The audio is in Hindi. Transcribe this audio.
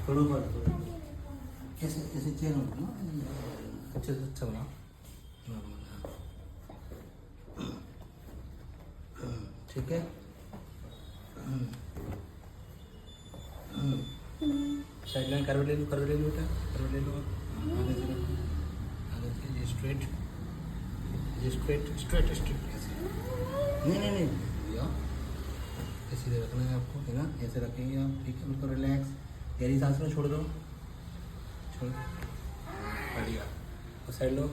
थोड़ा ऊपर ऐसे ऐसे चेन हो ना, अच्छे से अच्छा बना नॉर्मल। ठीक है। साइड लाइन कर्व ले लो, कर्व ले लो बेटा, कर्व ले लो। आगे से रखो, आगे से ये स्ट्रेट, ये स्ट्रेट स्ट्रेट स्ट्रेट ऐसे। नहीं भैया, ऐसे रखना है आपको, है ना, ऐसे रखेंगे आप। ठीक है, बिल्कुल रिलैक्स, गहरी सांस में छोड़ दो, छोड़, बढ़िया। और साइड लो।